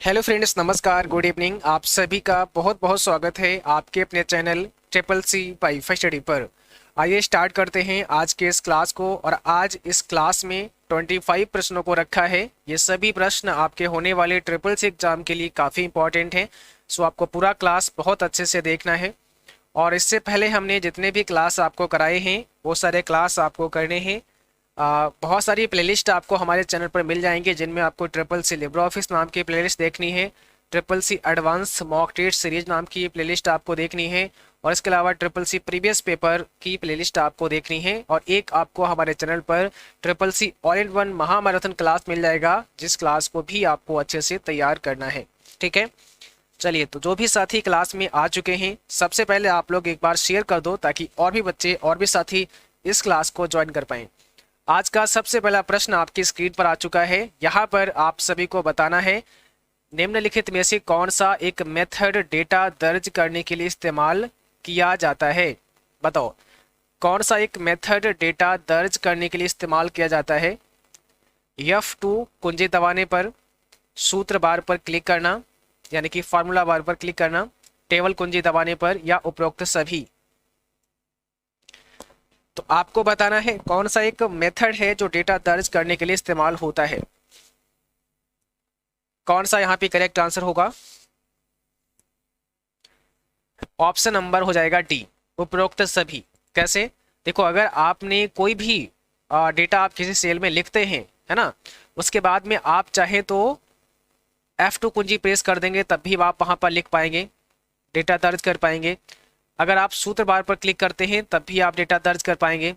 Hello friends, नमस्कार, good evening. आप सभी का बहुत बहुत स्वागत है आपके अपने channel triple C wifi study पर। आइए स्टार्ट करते हैं आज के इस क्लास को। और आज इस क्लास में 25 प्रश्नों को रखा है। ये सभी प्रश्न आपके होने वाले ट्रिपल सी एग्जाम के लिए काफ़ी इंपॉर्टेंट हैं। सो आपको पूरा क्लास बहुत अच्छे से देखना है। और इससे पहले हमने जितने भी क्लास आपको कराए हैं वो सारे क्लास आपको करने हैं। बहुत सारी प्लेलिस्ट आपको हमारे चैनल पर मिल जाएंगे, जिनमें आपको ट्रिपल सी लिब्रे ऑफिस नाम की प्लेलिस्ट देखनी है, triple C advance mock test series नाम की प्लेलिस्ट आपको देखनी है, और इसके अलावा ट्रिपल सी प्रीवियस पेपर की प्लेलिस्ट आपको देखनी है। और एक आपको हमारे चैनल पर triple C all in one महामैराथन क्लास मिल जाएगा, जिस क्लास को भी आपको अच्छे से तैयार करना है। ठीक है, चलिए, तो जो भी साथी क्लास में आ चुके हैं, सबसे पहले आप लोग एक बार शेयर कर दो ताकि और भी बच्चे और भी साथी इस क्लास को ज्वाइन कर पाएं। आज का सबसे पहला प्रश्न आपकी स्क्रीन पर आ चुका है। यहाँ पर आप सभी को बताना है, निम्नलिखित में से कौन सा एक मेथड डेटा दर्ज करने के लिए इस्तेमाल किया जाता है। बताओ, कौन सा एक मेथड डेटा दर्ज करने के लिए इस्तेमाल किया जाता है। F2 कुंजी दबाने पर, सूत्र बार पर क्लिक करना यानी कि फार्मूला बार पर क्लिक करना, टेबल कुंजी दबाने पर, या उपरोक्त सभी। तो आपको बताना है कौन सा एक मेथड है जो डेटा दर्ज करने के लिए इस्तेमाल होता है। कौन सा यहाँ पे करेक्ट आंसर होगा। ऑप्शन नंबर हो जाएगा डी, उपरोक्त सभी। कैसे? देखो, अगर आपने कोई भी डेटा आप किसी सेल में लिखते हैं, है ना, उसके बाद में आप चाहे तो F2 कुंजी प्रेस कर देंगे, तब भी आप वहां पर लिख पाएंगे, डेटा दर्ज कर पाएंगे। अगर आप सूत्र बार पर क्लिक करते हैं तब भी आप डेटा दर्ज कर पाएंगे।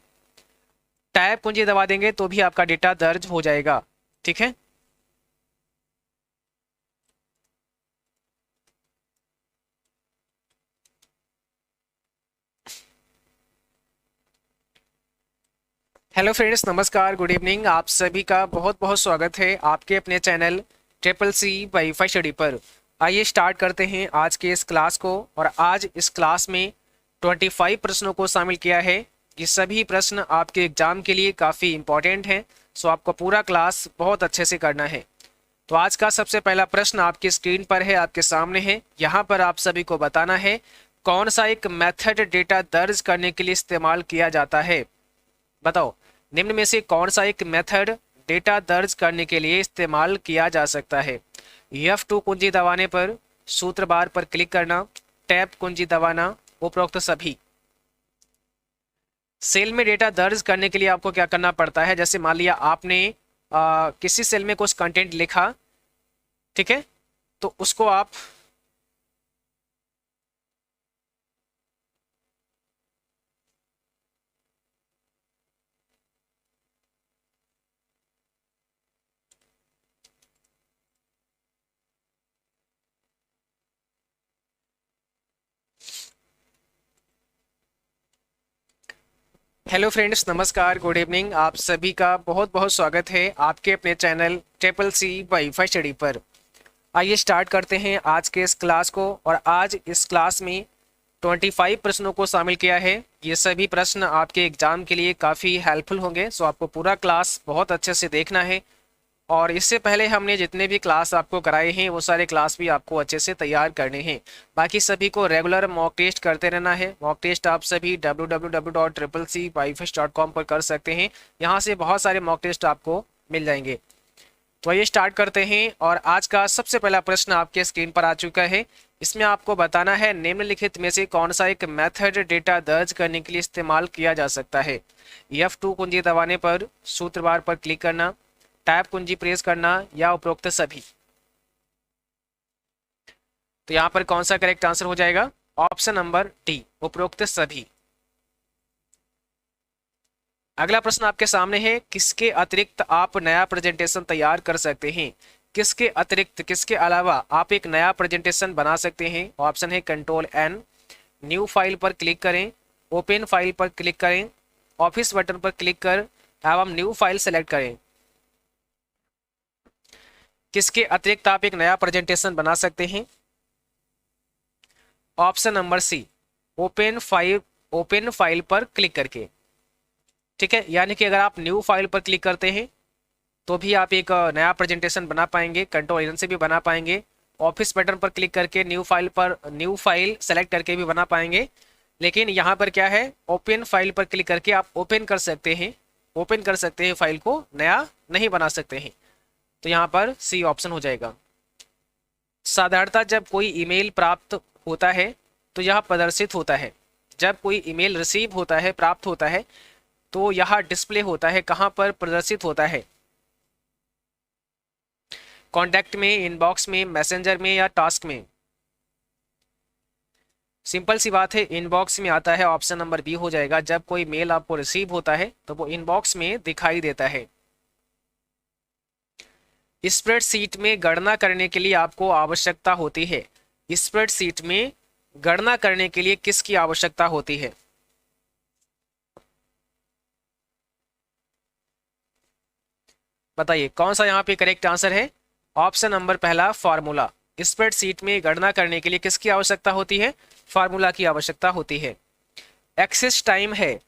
टैब कुंजी दबा देंगे तो भी आपका डेटा दर्ज हो जाएगा। ठीक है, हेलो फ्रेंड्स, नमस्कार, गुड इवनिंग। आप सभी का बहुत बहुत स्वागत है आपके अपने channel triple C wifi study पर। आइए स्टार्ट करते हैं आज के इस क्लास को। और आज इस क्लास में 25 प्रश्नों को शामिल किया है। ये सभी प्रश्न आपके एग्जाम के लिए काफ़ी इंपॉर्टेंट हैं। सो आपको पूरा क्लास बहुत अच्छे से करना है। तो आज का सबसे पहला प्रश्न आपकी स्क्रीन पर है, आपके सामने है। यहाँ पर आप सभी को बताना है कौन सा एक मेथड डेटा दर्ज करने के लिए इस्तेमाल किया जाता है। बताओ, निम्न में से कौन सा एक मेथड डेटा दर्ज करने के लिए इस्तेमाल किया जा सकता है। F2 कुंजी दबाने पर, सूत्र बार पर क्लिक करना, टैब कुंजी दबाना, उपरोक्त सभी। सेल में डेटा दर्ज करने के लिए आपको क्या करना पड़ता है। जैसे मान लिया आपने किसी सेल में कुछ कंटेंट लिखा, ठीक है, तो उसको आप हेलो फ्रेंड्स, नमस्कार, गुड इवनिंग। आप सभी का बहुत बहुत स्वागत है आपके अपने channel triple C wifi study पर। आइए स्टार्ट करते हैं आज के इस क्लास को। और आज इस क्लास में 25 प्रश्नों को शामिल किया है। ये सभी प्रश्न आपके एग्जाम के लिए काफ़ी हेल्पफुल होंगे। सो आपको पूरा क्लास बहुत अच्छे से देखना है। और इससे पहले हमने जितने भी क्लास आपको कराए हैं वो सारे क्लास भी आपको अच्छे से तैयार करने हैं। बाकी सभी को रेगुलर मॉक टेस्ट करते रहना है। मॉक टेस्ट आप सभी www.triplec.com पर कर सकते हैं। यहाँ से बहुत सारे मॉक टेस्ट आपको मिल जाएंगे। तो ये स्टार्ट करते हैं। और आज का सबसे पहला प्रश्न आपके स्क्रीन पर आ चुका है। इसमें आपको बताना है, निम्नलिखित में से कौन सा एक मेथड डेटा दर्ज करने के लिए इस्तेमाल किया जा सकता है। F2 कुंजी दबाने पर, सूत्र बार पर क्लिक करना, टैब कुंजी प्रेस करना, या उपरोक्त सभी। तो यहां पर कौन सा करेक्ट आंसर हो जाएगा। ऑप्शन नंबर डी, उपरोक्त सभी। अगला प्रश्न आपके सामने है, किसके अतिरिक्त आप नया प्रेजेंटेशन तैयार कर सकते हैं। किसके अतिरिक्त, किसके अलावा आप एक नया प्रेजेंटेशन बना सकते हैं। ऑप्शन है कंट्रोल एन, न्यू फाइल पर क्लिक करें, ओपन फाइल पर क्लिक करें, ऑफिस बटन पर क्लिक कर एवं न्यू फाइल सेलेक्ट करें। किसके अतिरिक्त आप एक नया प्रेजेंटेशन बना सकते हैं। Option number C, open file पर क्लिक करके। ठीक है, यानी कि अगर आप न्यू फाइल पर क्लिक करते हैं तो भी आप एक नया प्रेजेंटेशन बना पाएंगे, कंट्रोल एन से भी बना पाएंगे, ऑफिस बटन पर क्लिक करके न्यू फाइल सेलेक्ट करके भी बना पाएंगे, लेकिन यहाँ पर क्या है, ओपन फाइल पर क्लिक करके आप ओपन कर सकते हैं, फाइल को, नया नहीं बना सकते हैं। तो यहाँ पर सी ऑप्शन हो जाएगा। साधारणतः जब कोई ईमेल प्राप्त होता है तो यह प्रदर्शित होता है। जब कोई ईमेल रिसीव होता है, प्राप्त होता है, तो यह डिस्प्ले होता है। कहाँ पर प्रदर्शित होता है? कॉन्टैक्ट में, इनबॉक्स में, मैसेंजर में या टास्क में? सिंपल सी बात है, इनबॉक्स में आता है, ऑप्शन नंबर बी हो जाएगा। जब कोई मेल आपको रिसीव होता है तो वो इनबॉक्स में दिखाई देता है। स्प्रेडशीट में गणना करने के लिए आपको आवश्यकता होती है। स्प्रेडशीट में गणना करने के लिए किसकी आवश्यकता होती है? बताइए कौन सा यहाँ पे करेक्ट आंसर है? ऑप्शन नंबर पहला, फार्मूला। स्प्रेडशीट में गणना करने के लिए किसकी आवश्यकता होती है? फार्मूला की आवश्यकता होती है। एक्सेस टाइम है,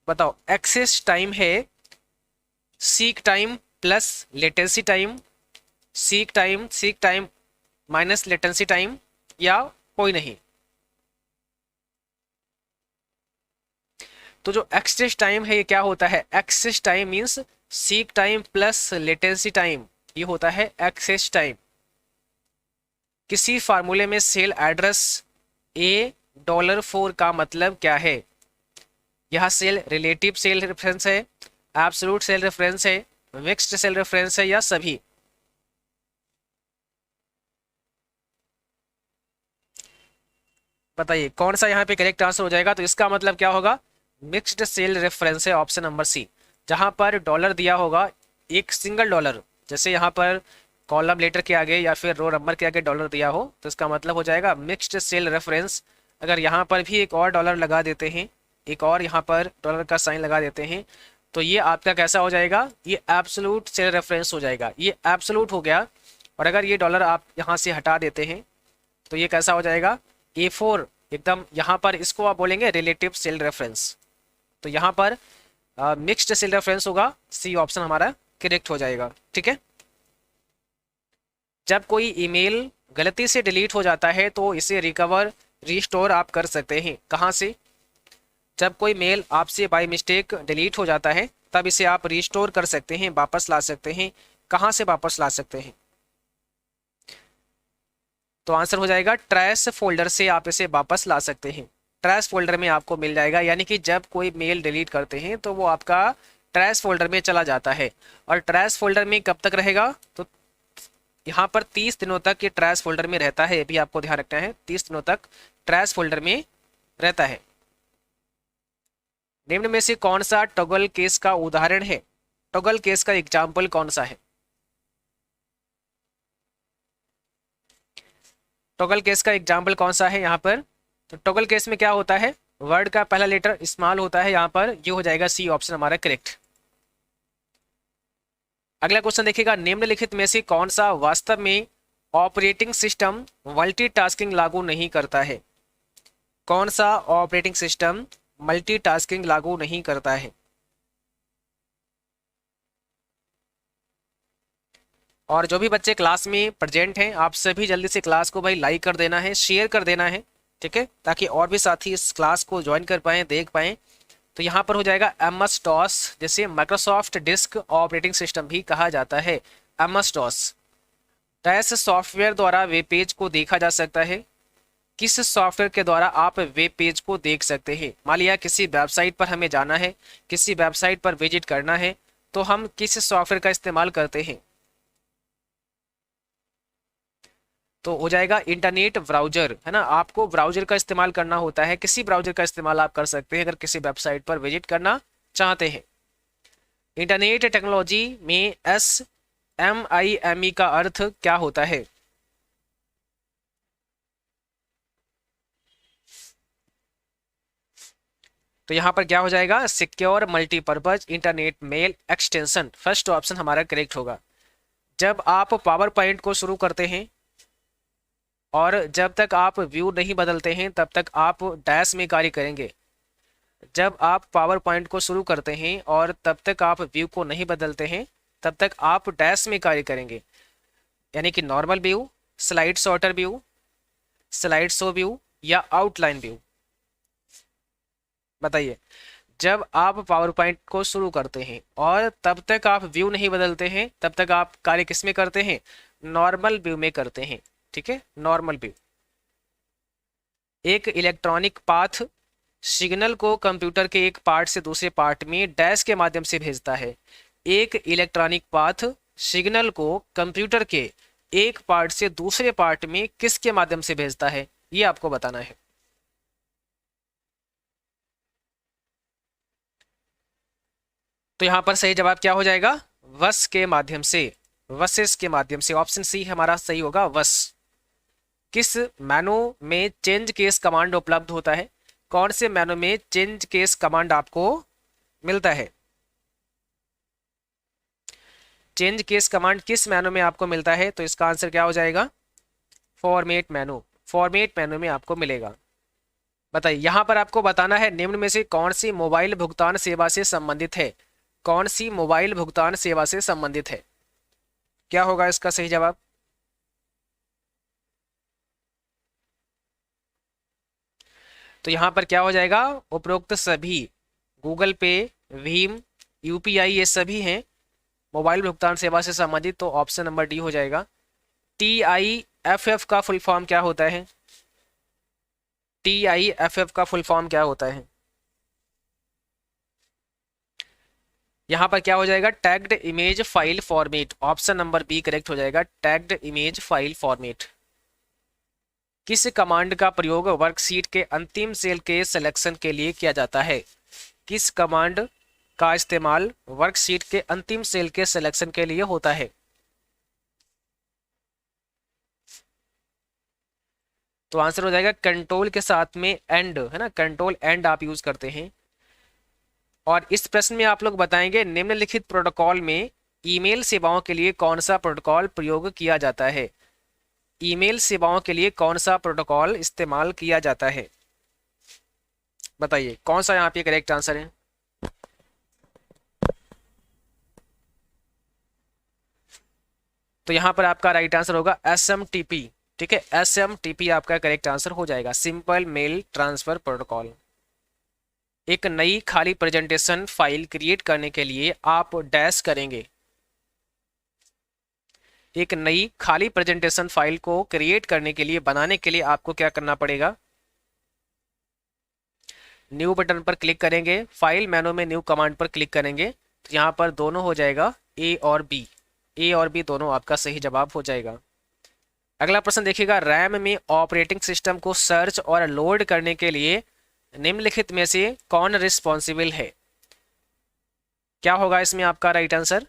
बताओ, एक्सेस टाइम है seek time plus latency time, seek time minus latency time, या कोई नहीं? तो जो एक्सेस टाइम है ये क्या होता है? Access time means seek time plus latency time, ये होता है एक्सेस टाइम। किसी फार्मूले में सेल एड्रेस $4 का मतलब क्या है? यह सेल रिलेटिव सेल रेफरेंस है, एब्सोल्यूट सेल रेफरेंस है, मिक्स्ड सेल रेफरेंस है, या सभी? बताइए कौन सा यहाँ पे करेक्ट आंसर हो जाएगा? तो इसका मतलब क्या होगा? मिक्स्ड सेल रेफरेंस है, ऑप्शन नंबर सी। जहां पर डॉलर दिया होगा, एक सिंगल डॉलर, जैसे यहाँ पर कॉलम लेटर के आगे या फिर रो नंबर के आगे डॉलर दिया हो, तो इसका मतलब हो जाएगा मिक्स्ड सेल रेफरेंस। अगर यहाँ पर भी एक और डॉलर लगा देते हैं, एक और यहाँ पर डॉलर का साइन लगा देते हैं, तो ये आपका कैसा हो जाएगा? ये एब्सोल्यूट सेल रेफरेंस हो जाएगा। ये एब्सोल्यूट हो गया। और अगर ये डॉलर आप यहाँ से हटा देते हैं तो ये कैसा हो जाएगा? A4 एकदम। यहाँ पर इसको आप बोलेंगे रिलेटिव सेल रेफरेंस। तो यहाँ पर मिक्स्ड सेल रेफरेंस होगा, सी ऑप्शन हमारा करेक्ट हो जाएगा। ठीक है। जब कोई ईमेल गलती से डिलीट हो जाता है तो इसे रिकवर, रिस्टोर आप कर सकते हैं। कहाँ से? जब कोई मेल आपसे बाय मिस्टेक डिलीट हो जाता है तब इसे आप रिस्टोर कर सकते हैं, वापस ला सकते हैं। कहाँ से वापस ला सकते हैं? तो आंसर हो जाएगा ट्रैश फोल्डर से आप इसे वापस ला सकते हैं। ट्रैश फोल्डर में आपको मिल जाएगा, यानी कि जब कोई मेल डिलीट करते हैं तो वो आपका ट्रैश फोल्डर में चला जाता है। और ट्रैश फोल्डर में कब तक रहेगा? तो यहाँ पर 30 दिनों तक ये ट्रैश फोल्डर में रहता है। ये भी आपको ध्यान रखना है, 30 दिनों तक ट्रैश फोल्डर में रहता है। निम्न में से कौन सा टॉगल केस का उदाहरण है? टॉगल केस का एग्जाम्पल कौन सा है? टॉगल केस का एग्जाम्पल कौन सा है यहाँ पर? तो टॉगल केस में क्या होता है? वर्ड का पहला लेटर स्मॉल होता है, यहाँ पर ये हो जाएगा सी ऑप्शन हमारा करेक्ट। अगला क्वेश्चन देखिएगा, निम्नलिखित में से कौन सा वास्तव में ऑपरेटिंग सिस्टम मल्टीटास्किंग लागू नहीं करता है? कौन सा ऑपरेटिंग सिस्टम मल्टीटास्किंग लागू नहीं करता है? और जो भी बच्चे क्लास में प्रेजेंट हैं, आप सभी जल्दी से क्लास को भाई लाइक कर देना है, शेयर कर देना है, ठीक है, ताकि और भी साथी इस क्लास को ज्वाइन कर पाएँ, देख पाएँ। तो यहाँ पर हो जाएगा MS DOS, जिसे माइक्रोसॉफ्ट डिस्क ऑपरेटिंग सिस्टम भी कहा जाता है। MS DOS डैश सॉफ्टवेयर द्वारा वेब पेज को देखा जा सकता है। किस सॉफ्टवेयर के द्वारा आप वेब पेज को देख सकते हैं? मान लिया किसी वेबसाइट पर हमें जाना है, किसी वेबसाइट पर विजिट करना है, तो हम किस सॉफ्टवेयर का इस्तेमाल करते हैं? तो हो जाएगा इंटरनेट ब्राउजर, है ना। आपको ब्राउजर का इस्तेमाल करना होता है, किसी ब्राउजर का इस्तेमाल आप कर सकते हैं अगर किसी वेबसाइट पर विजिट करना चाहते हैं। इंटरनेट टेक्नोलॉजी में SMIME का अर्थ क्या होता है? तो यहाँ पर क्या हो जाएगा? Secure multipurpose internet mail extension, first option हमारा करेक्ट होगा। जब आप पावर पॉइंट को शुरू करते हैं और जब तक आप व्यू नहीं बदलते हैं तब तक आप डैश में कार्य करेंगे। जब आप पावर पॉइंट को शुरू करते हैं और तब तक आप व्यू को नहीं बदलते हैं तब तक आप डैश में कार्य करेंगे। यानी कि normal view, slide sorter view, slide show view या आउटलाइन व्यू? बताइए। जब आप पावर पॉइंट को शुरू करते हैं और तब तक आप व्यू नहीं बदलते हैं, तब तक आप कार्य किस में करते हैं? नॉर्मल व्यू में करते हैं। ठीक है, नॉर्मल व्यू। एक इलेक्ट्रॉनिक पाथ सिग्नल को कंप्यूटर के एक पार्ट से दूसरे पार्ट में डैश के माध्यम से भेजता है। एक इलेक्ट्रॉनिक पाथ सिग्नल को कंप्यूटर के एक पार्ट से दूसरे पार्ट में किसके माध्यम से भेजता है, ये आपको बताना है। तो यहां पर सही जवाब क्या हो जाएगा? वस के माध्यम से, वसेस के माध्यम से। ऑप्शन सी हमारा सही होगा, वस। किस मैनो में चेंज केस कमांड उपलब्ध होता है? कौन से मैनो में चेंज केस कमांड आपको मिलता है? चेंज केस कमांड किस मैनो में आपको मिलता है? तो इसका आंसर क्या हो जाएगा? फॉर्मेट मैनो। फॉर्मेट मैनो में आपको मिलेगा। बताइए, यहां पर आपको बताना है निम्न में से कौन सी मोबाइल भुगतान सेवा से संबंधित है? कौन सी मोबाइल भुगतान सेवा से संबंधित है? क्या होगा इसका सही जवाब? तो यहां पर क्या हो जाएगा? उपरोक्त सभी, गूगल पे, भीम, यूपीआई, ये सभी हैं मोबाइल भुगतान सेवा से संबंधित। तो ऑप्शन नंबर डी हो जाएगा। TIFF का फुल फॉर्म क्या होता है? TIFF का फुल फॉर्म क्या होता है? यहां पर क्या हो जाएगा? Tagged image file format. Option number B correct हो जाएगा, टैग्ड इमेज फाइल फॉर्मेट। किस कमांड का प्रयोग वर्कशीट के अंतिम सेल के सिलेक्शन के लिए किया जाता है? किस कमांड का इस्तेमाल वर्कशीट के अंतिम सेल के सिलेक्शन के लिए होता है? तो आंसर हो जाएगा कंट्रोल के साथ में एंड, है ना, कंट्रोल एंड आप यूज करते हैं। और इस प्रश्न में आप लोग बताएंगे निम्नलिखित प्रोटोकॉल में ईमेल सेवाओं के लिए कौन सा प्रोटोकॉल प्रयोग किया जाता है? ईमेल सेवाओं के लिए कौन सा प्रोटोकॉल इस्तेमाल किया जाता है? बताइए कौन सा यहाँ पे करेक्ट आंसर है? तो यहाँ पर आपका राइट आंसर होगा SMTP। ठीक है, SMTP आपका करेक्ट आंसर हो जाएगा, सिंपल मेल ट्रांसफर प्रोटोकॉल। एक नई खाली प्रेजेंटेशन फाइल क्रिएट करने के लिए आप डैश करेंगे। एक नई खाली प्रेजेंटेशन फाइल को क्रिएट करने के लिए, बनाने के लिए आपको क्या करना पड़ेगा? न्यू बटन पर क्लिक करेंगे, फाइल मेनू में न्यू कमांड पर क्लिक करेंगे, तो यहाँ पर दोनों हो जाएगा ए और बी। ए और बी दोनों आपका सही जवाब हो जाएगा। अगला प्रश्न देखिएगा, रैम में ऑपरेटिंग सिस्टम को सर्च और लोड करने के लिए निम्नलिखित में से कौन रिस्पॉन्सिबल है? क्या होगा इसमें आपका राइट आंसर?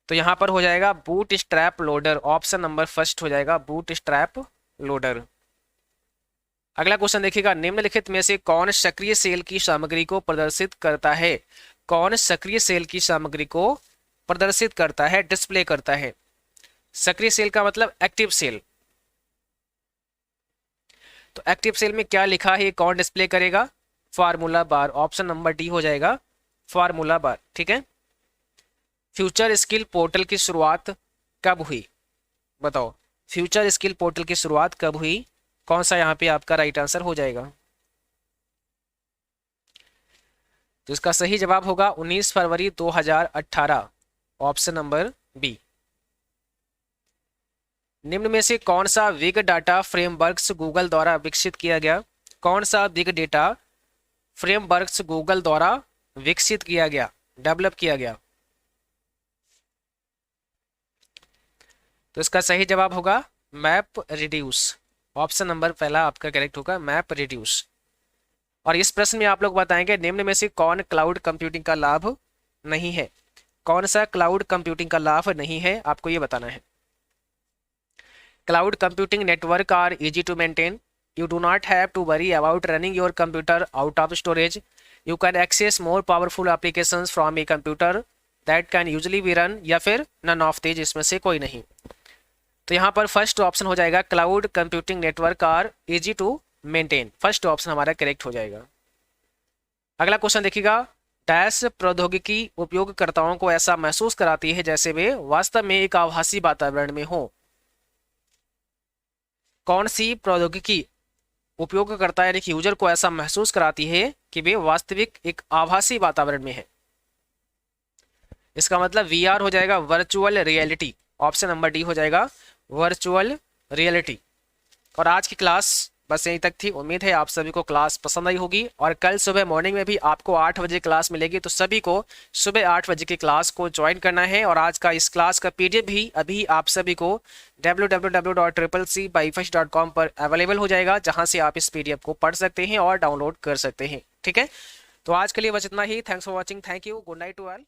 तो यहां पर हो जाएगा boot strap loader. Option number first हो जाएगा, बूट स्ट्रैप लोडर। अगला क्वेश्चन देखिएगा, निम्नलिखित में से कौन सक्रिय सेल की सामग्री को प्रदर्शित करता है? कौन सक्रिय सेल की सामग्री को प्रदर्शित करता है, डिस्प्ले करता है? सक्रिय सेल का मतलब एक्टिव सेल। तो एक्टिव सेल में क्या लिखा है, कौन डिस्प्ले करेगा? फार्मूला बार। ऑप्शन नंबर डी हो जाएगा, फार्मूला बार। ठीक है, फ्यूचर स्किल पोर्टल की शुरुआत कब हुई? बताओ, फ्यूचर स्किल पोर्टल की शुरुआत कब हुई? कौन सा यहाँ पे आपका राइट आंसर हो जाएगा? तो इसका सही जवाब होगा 19 फरवरी 2018। Option number B. निम्न में से कौन सा बिग डाटा फ्रेमवर्क्स गूगल द्वारा विकसित किया गया? कौन सा बिग डेटा फ्रेमवर्क्स गूगल द्वारा विकसित किया गया, डेवलप किया गया? तो इसका सही जवाब होगा मैप रिड्यूस। ऑप्शन नंबर पहला आपका करेक्ट होगा, मैप रिड्यूस। और इस प्रश्न में आप लोग बताएंगे निम्न में से कौन क्लाउड कंप्यूटिंग का लाभ नहीं है? कौन सा क्लाउड कंप्यूटिंग का लाभ नहीं है, आपको ये बताना है। Cloud computing network are easy to maintain, you do not have to worry about running your computer out of storage, you can access more powerful applications from a computer that can usually be run, या फिर none of these, इसमें से कोई नहीं। तो यहाँ पर first option हो जाएगा cloud computing network are easy to maintain. First option हमारा करेक्ट हो जाएगा। अगला क्वेश्चन देखिएगा, डैश प्रौद्योगिकी उपयोगकर्ताओं को ऐसा महसूस कराती है जैसे वे वास्तव में एक आभासी वातावरण में हो। कौन सी प्रौद्योगिकी उपयोगकर्ता यानी कि यूजर को ऐसा महसूस कराती है कि वे वास्तविक एक आभासी वातावरण में है? इसका मतलब वीआर हो जाएगा virtual reality. Option number D हो जाएगा वर्चुअल रियलिटी। और आज की क्लास बस यहीं तक थी। उम्मीद है आप सभी को क्लास पसंद आई होगी और कल सुबह मॉर्निंग में भी आपको 8 बजे क्लास मिलेगी, तो सभी को सुबह 8 बजे की क्लास को ज्वाइन करना है। और आज का इस क्लास का पीडीएफ भी अभी आप सभी को www.cccbyfirst.com पर अवेलेबल हो जाएगा, जहां से आप इस पीडीएफ को पढ़ सकते हैं और डाउनलोड कर सकते हैं। ठीक है, तो आज के लिए बस इतना ही। Thanks for watching. Thank you. Good night to all.